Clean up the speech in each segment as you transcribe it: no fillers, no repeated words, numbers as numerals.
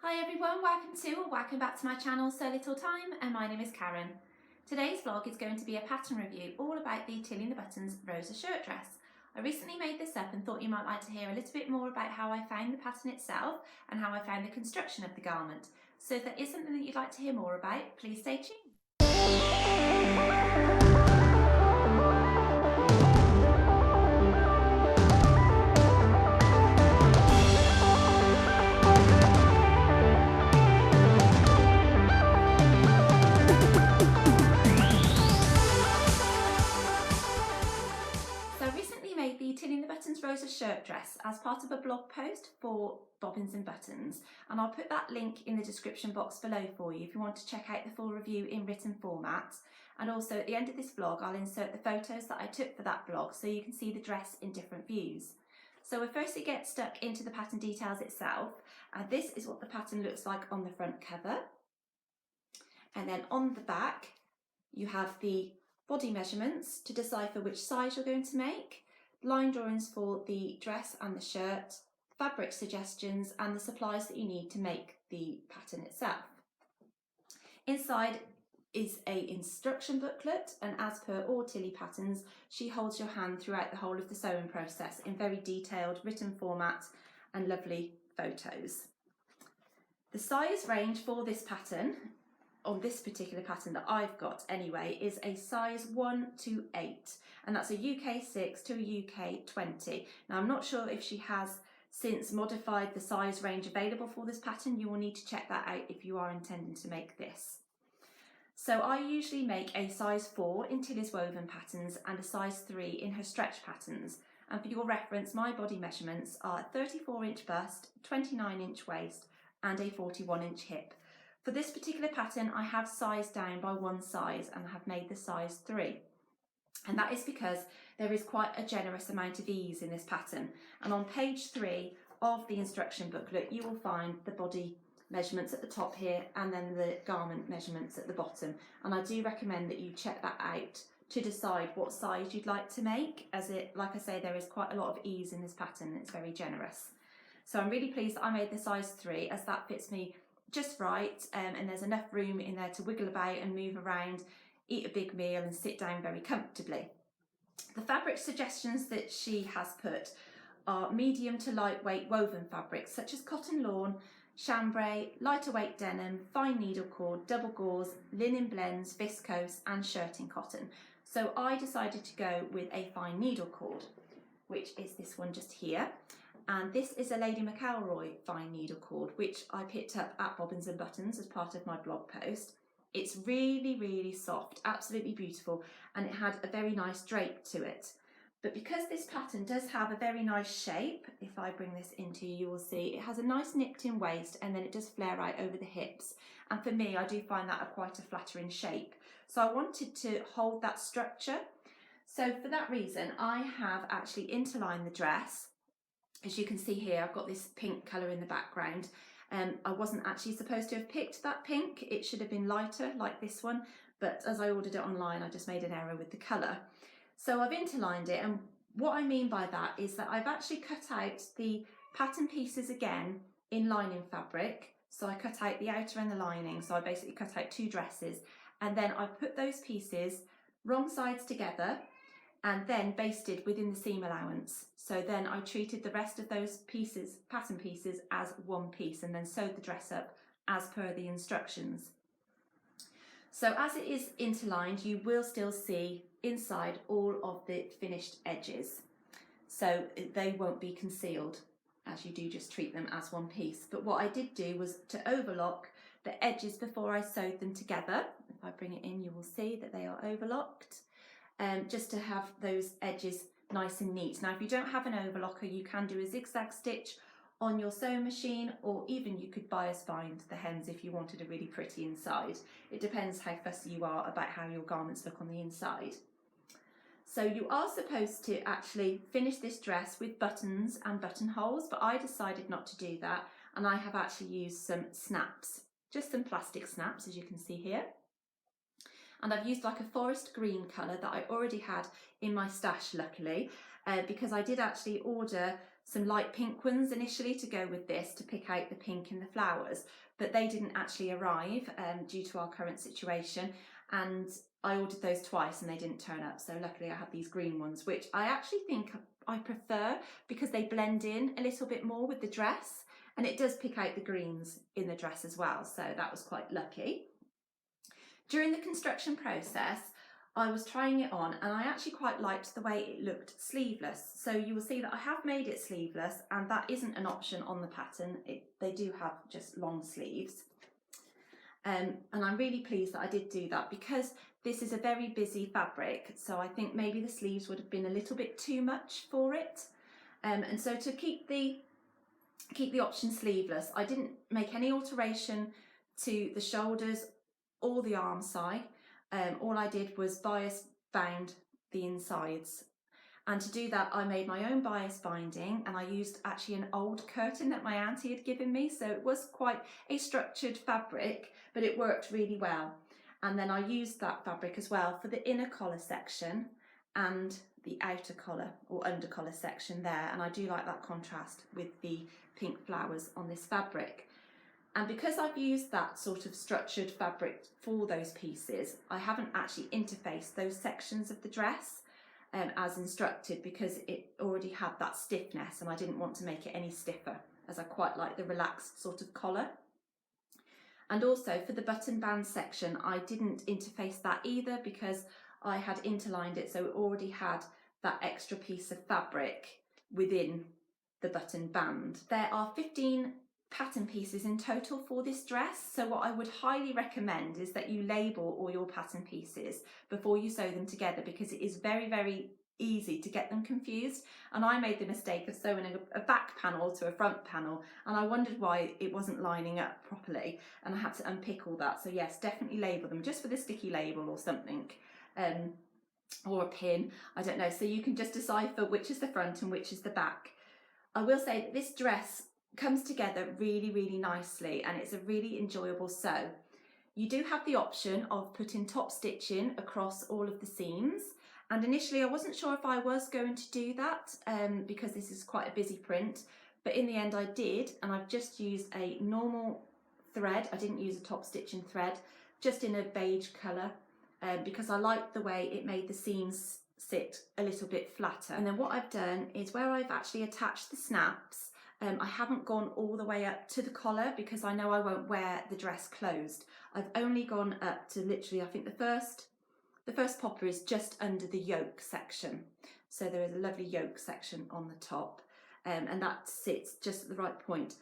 Hi everyone, welcome back to my channel So Little Time, and my name is Karen. Today's vlog is going to be a pattern review all about the Tilling the Buttons Rosa Shirt Dress. I recently made this up and thought you might like to hear a little bit more about how I found the pattern itself and how I found the construction of the garment. So if that is something that you'd like to hear more about, please stay tuned. Rosa Shirt Dress as part of a blog post for Bobbins and Buttons, and I'll put that link in the description box below for you if you want to check out the full review in written format. And also at the end of this vlog I'll insert the photos that I took for that blog so you can see the dress in different views. So we'll firstly get stuck into the pattern details itself, and this is what the pattern looks like on the front cover. And then on the back you have the body measurements to decipher which size you're going to make, line drawings for the dress and the shirt, fabric suggestions, and the supplies that you need to make the pattern itself. Inside is an instruction booklet, and as per all Tilly patterns, she holds your hand throughout the whole of the sewing process in very detailed written format and lovely photos. The size range for this pattern, on this particular pattern that I've got anyway, is a size 1 to 8, and that's a UK 6 to a UK 20. Now I'm not sure if she has since modified the size range available for this pattern. You will need to check that out if you are intending to make this. So I usually make a size 4 in Tilly's woven patterns and a size 3 in her stretch patterns, and for your reference my body measurements are 34-inch bust, 29-inch waist and a 41-inch hip. For this particular pattern, I have sized down by one size and have made the size 3. And that is because there is quite a generous amount of ease in this pattern. And on page 3 of the instruction booklet, you will find the body measurements at the top here and then the garment measurements at the bottom. And I do recommend that you check that out to decide what size you'd like to make, as it, like I say, there is quite a lot of ease in this pattern and it's very generous. So I'm really pleased that I made the size 3, as that fits me just right, and there's enough room in there to wiggle about and move around, eat a big meal and sit down very comfortably. The fabric suggestions that she has put are medium to lightweight woven fabrics such as cotton lawn, chambray, lighter weight denim, fine needle cord, double gauze, linen blends, viscose and shirting cotton. So I decided to go with a fine needle cord, which is this one just here. And this is a Lady McElroy fine needle cord, which I picked up at Bobbins and Buttons as part of my blog post. It's really soft, absolutely beautiful, and it had a very nice drape to it. But because this pattern does have a very nice shape, if I bring this into you, you will see it has a nice nipped in waist and then it does flare out over the hips. And for me, I do find that quite a flattering shape. So I wanted to hold that structure. So for that reason, I have actually interlined the dress. As you can see here, I've got this pink colour in the background. I wasn't actually supposed to have picked that pink. It should have been lighter like this one, but as I ordered it online, I just made an error with the colour. So I've interlined it, and what I mean by that is that I've actually cut out the pattern pieces again in lining fabric. So I cut out the outer and the lining, so I basically cut out 2 dresses, and then I put those pieces wrong sides together and then basted within the seam allowance. So then I treated the rest of those pieces, pattern pieces, as one piece and then sewed the dress up as per the instructions. So as it is interlined, you will still see inside all of the finished edges. So they won't be concealed, as you do just treat them as one piece. But what I did do was to overlock the edges before I sewed them together. If I bring it in, you will see that they are overlocked. Just to have those edges nice and neat. Now if you don't have an overlocker, you can do a zigzag stitch on your sewing machine, or even you could bias bind the hems if you wanted a really pretty inside. It depends how fussy you are about how your garments look on the inside. So you are supposed to actually finish this dress with buttons and buttonholes, but I decided not to do that, and I have actually used some snaps, just some plastic snaps, as you can see here. And I've used like a forest green colour that I already had in my stash, luckily, because I did actually order some light pink ones initially to go with this, to pick out the pink in the flowers, but they didn't actually arrive due to our current situation, and I ordered those twice and they didn't turn up. So luckily I have these green ones, which I actually think I prefer because they blend in a little bit more with the dress, and it does pick out the greens in the dress as well, so that was quite lucky. During the construction process, I was trying it on and I actually quite liked the way it looked sleeveless. So you will see that I have made it sleeveless, and that isn't an option on the pattern. They do have just long sleeves. And I'm really pleased that I did do that because this is a very busy fabric. So I think maybe the sleeves would have been a little bit too much for it. And so to keep the option sleeveless, I didn't make any alteration to the shoulders or the arm side. All I did was bias bound the insides, and to do that I made my own bias binding, and I used actually an old curtain that my auntie had given me, so it was quite a structured fabric, but it worked really well. And then I used that fabric as well for the inner collar section and the outer collar or under collar section there, and I do like that contrast with the pink flowers on this fabric. And because I've used that sort of structured fabric for those pieces, I haven't actually interfaced those sections of the dress as instructed, because it already had that stiffness and I didn't want to make it any stiffer, as I quite like the relaxed sort of collar. And also for the button band section, I didn't interface that either because I had interlined it, so it already had that extra piece of fabric within the button band. There are 15 pattern pieces in total for this dress, so what I would highly recommend is that you label all your pattern pieces before you sew them together, because it is very easy to get them confused. And I made the mistake of sewing a back panel to a front panel, and I wondered why it wasn't lining up properly, and I had to unpick all that. So yes, definitely label them, just with a sticky label or something, or a pin, I don't know, so you can just decipher which is the front and which is the back. I will say that this dress comes together really nicely, and it's a really enjoyable sew. You do have the option of putting top stitching across all of the seams, and initially I wasn't sure if I was going to do that because this is quite a busy print, but in the end I did, and I've just used a normal thread. I didn't use a top stitching thread, just in a beige colour, because I liked the way it made the seams sit a little bit flatter. And then what I've done is where I've actually attached the snaps, I haven't gone all the way up to the collar because I know I won't wear the dress closed. I've only gone up to literally, I think the first popper is just under the yoke section. So there is a lovely yoke section on the top, and that sits just at the right point.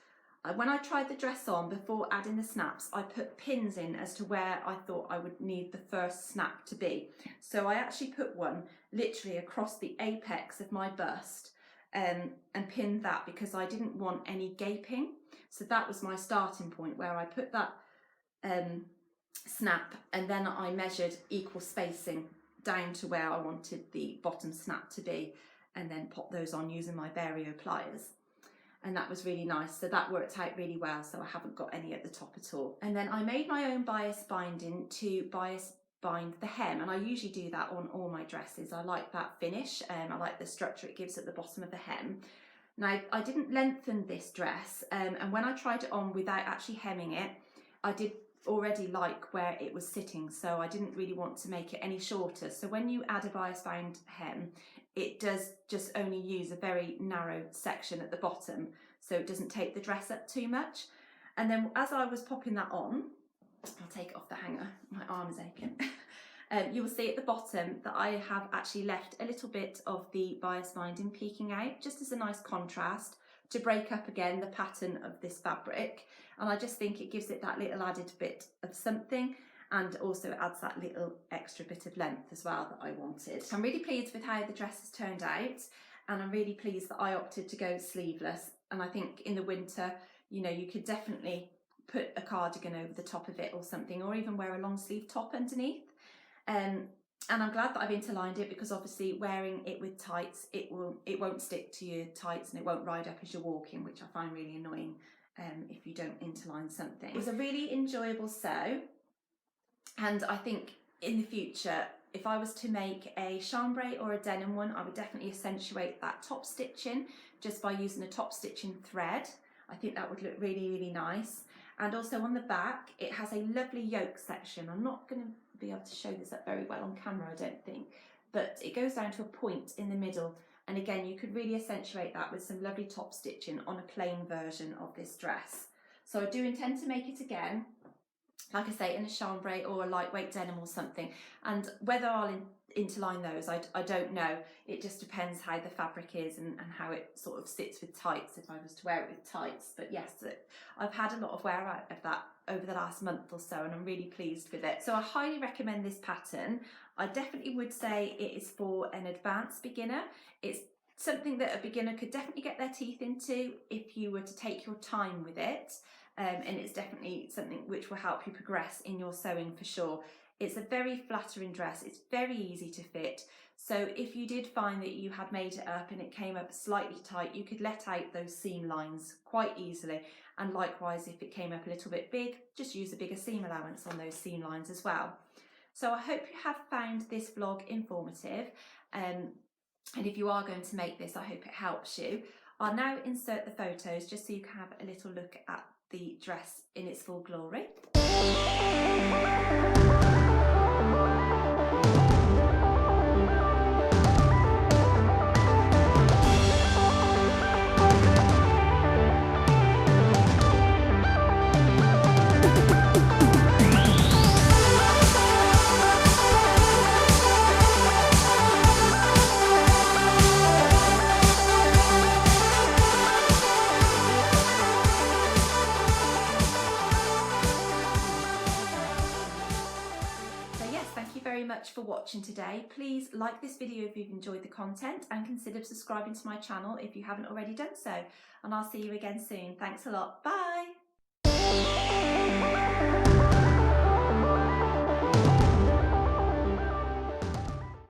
When I tried the dress on before adding the snaps, I put pins in as to where I thought I would need the first snap to be. So I actually put one literally across the apex of my bust, and pinned that because I didn't want any gaping. So that was my starting point, where I put that snap, and then I measured equal spacing down to where I wanted the bottom snap to be, and then pop those on using my Vario pliers. And that was really nice, so that worked out really well, so I haven't got any at the top at all. And then I made my own bias binding to bias bind the hem, and I usually do that on all my dresses. I like that finish, I like the structure it gives at the bottom of the hem. Now I didn't lengthen this dress, and when I tried it on without actually hemming it, I did already like where it was sitting, so I didn't really want to make it any shorter. So when you add a bias bound hem, it does just only use a very narrow section at the bottom, so it doesn't take the dress up too much. And then as I was popping that on, I'll take it off the hanger, my arm is aching. You will see at the bottom that I have actually left a little bit of the bias binding peeking out, just as a nice contrast to break up again the pattern of this fabric. And I just think it gives it that little added bit of something, and also adds that little extra bit of length as well that I wanted. I'm really pleased with how the dress has turned out, and I'm really pleased that I opted to go sleeveless. And I think in the winter, you know, you could definitely put a cardigan over the top of it or something, or even wear a long sleeve top underneath. And I'm glad that I've interlined it, because obviously wearing it with tights, it won't stick to your tights and it won't ride up as you're walking, which I find really annoying if you don't interline something. It was a really enjoyable sew, and I think in the future, if I was to make a chambray or a denim one, I would definitely accentuate that top stitching just by using a top stitching thread. I think that would look really, really nice. And also on the back, it has a lovely yoke section. I'm not going to be able to show this up very well on camera, I don't think, but it goes down to a point in the middle. And again, you could really accentuate that with some lovely top stitching on a plain version of this dress. So I do intend to make it again, like I say, in a chambray or a lightweight denim or something. And whether I'll interline those, I don't know. It just depends how the fabric is and how it sort of sits with tights, if I was to wear it with tights. But yes, I've had a lot of wear out of that over the last month or so, and I'm really pleased with it. So I highly recommend this pattern. I definitely would say it is for an advanced beginner. It's something that a beginner could definitely get their teeth into if you were to take your time with it. And it's definitely something which will help you progress in your sewing for sure. It's a very flattering dress, it's very easy to fit. So if you did find that you had made it up and it came up slightly tight, you could let out those seam lines quite easily. And likewise, if it came up a little bit big, just use a bigger seam allowance on those seam lines as well. So I hope you have found this vlog informative. And if you are going to make this, I hope it helps you. I'll now insert the photos just so you can have a little look at the dress in its full glory. Much for watching today. Please like this video if you've enjoyed the content and consider subscribing to my channel if you haven't already done so, and I'll see you again soon. Thanks a lot. Bye.